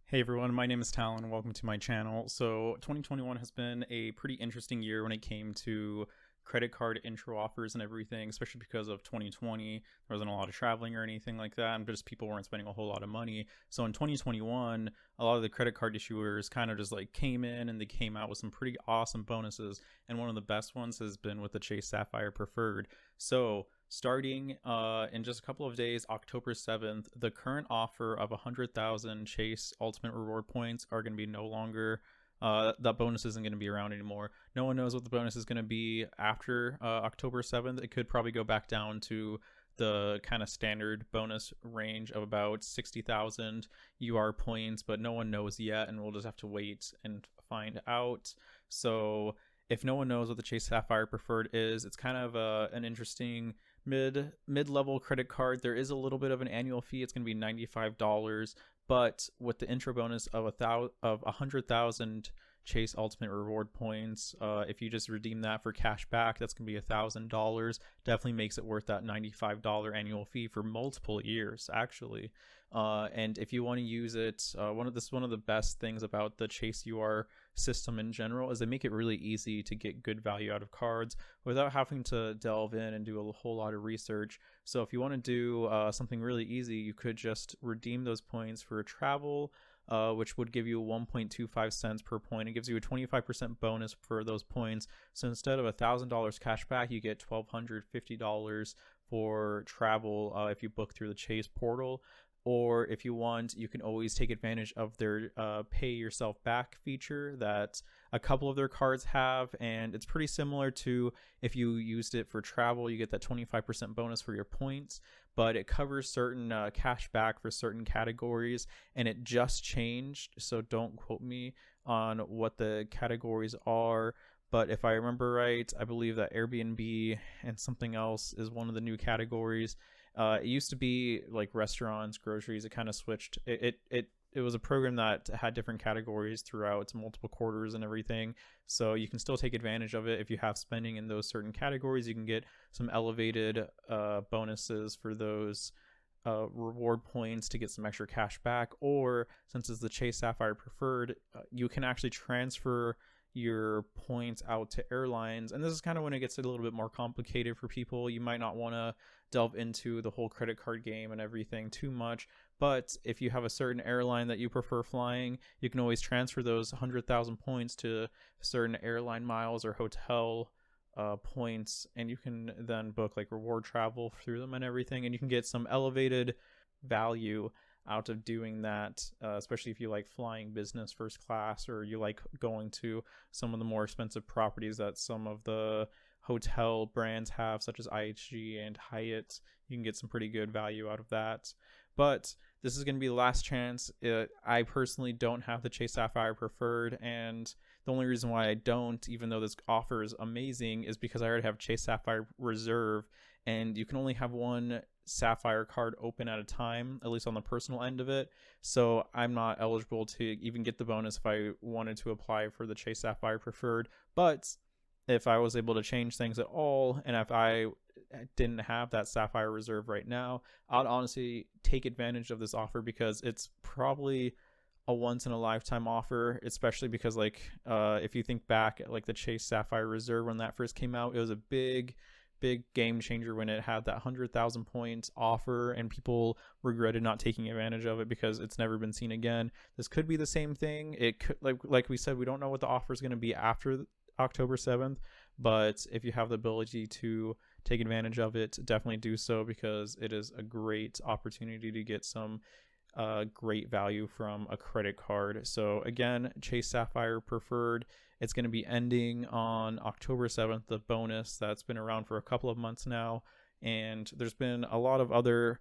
Hey everyone, my name is Talon and welcome to my channel. So 2021 has been a pretty interesting year when it came to credit card intro offers and everything, especially because of 2020. There wasn't a lot of traveling or anything like that, and just people weren't spending a whole lot of money. So in 2021, a lot of the credit card issuers kind of just like came in and they came out with some pretty awesome bonuses, and one of the best ones has been with the Chase Sapphire Preferred. So starting in just a couple of days, October 7th, the current offer of 100,000 Chase Ultimate Reward points are going to be no longer. That bonus isn't going to be around anymore. No one knows what the bonus is going to be after October 7th. It could probably go back down to the kind of standard bonus range of about 60,000 UR points, but no one knows yet, and we'll just have to wait and find out. So if no one knows what the Chase Sapphire Preferred is, it's kind of an interesting mid-level credit card. There is a little bit of an annual fee. It's going to be $95, but with the intro bonus of 100,000 Chase Ultimate Reward points, if you just redeem that for cash back, that's going to be $1,000. Definitely makes it worth that $95 annual fee for multiple years, actually. And if you want to use it, one of the best things about the Chase UR system in general is they make it really easy to get good value out of cards without having to delve in and do a whole lot of research. So if you want to do something really easy, you could just redeem those points for travel, which would give you 1.25 cents per point. It gives you a 25% bonus for those points. So instead of $1,000 cash back, you get $1,250 for travel if you book through the Chase portal. Or if you want, you can always take advantage of their pay yourself back feature that a couple of their cards have. And it's pretty similar to if you used it for travel, you get that 25% bonus for your points, but it covers certain cash back for certain categories, and it just changed. So don't quote me on what the categories are. But if I remember right, I believe that Airbnb and something else is one of the new categories. It used to be like restaurants, groceries. It kind of switched. It was a program that had different categories throughout multiple quarters and everything. So you can still take advantage of it if you have spending in those certain categories. You can get some elevated bonuses for those reward points to get some extra cash back. Or since it's the Chase Sapphire Preferred, you can actually transfer your points out to airlines, and this is kind of when it gets a little bit more complicated for people. You might not want to delve into the whole credit card game and everything too much, but if you have a certain airline that you prefer flying, you can always transfer those 100,000 points to certain airline miles or hotel points, and you can then book like reward travel through them and everything, and you can get some elevated value out of doing that, especially if you like flying business first class, or you like going to some of the more expensive properties that some of the hotel brands have, such as IHG and Hyatt. You can get some pretty good value out of that. But this is going to be the last chance. I personally don't have the Chase Sapphire Preferred, and the only reason why I don't, even though this offer is amazing, is because I already have Chase Sapphire Reserve, and you can only have one Sapphire card open at a time, at least on the personal end of it. So I'm not eligible to even get the bonus if I wanted to apply for the Chase Sapphire Preferred. But if I was able to change things at all, and if I didn't have that Sapphire Reserve right now, I'd honestly take advantage of this offer, because it's probably a once in a lifetime offer, especially because like if you think back at like the Chase Sapphire Reserve when that first came out, it was a big game changer when it had that 100,000 points offer, and people regretted not taking advantage of it because it's never been seen again. This could be the same thing. It could, like we said, we don't know what the offer is going to be after October 7th, but if you have the ability to take advantage of it, definitely do so, because it is a great opportunity to get some great value from a credit card. So again, Chase Sapphire Preferred, it's going to be ending on October 7th, the bonus that's been around for a couple of months now, and there's been a lot of other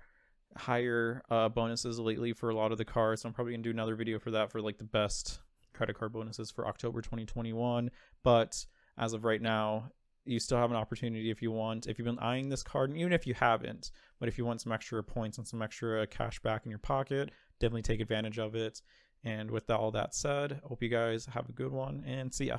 higher bonuses lately for a lot of the cards, so I'm probably going to do another video for that, for like the best credit card bonuses for October 2021. But as of right now, you still have an opportunity if you want, if you've been eyeing this card, and even if you haven't, but if you want some extra points and some extra cash back in your pocket, definitely take advantage of it. And with all that said, I hope you guys have a good one, and see ya.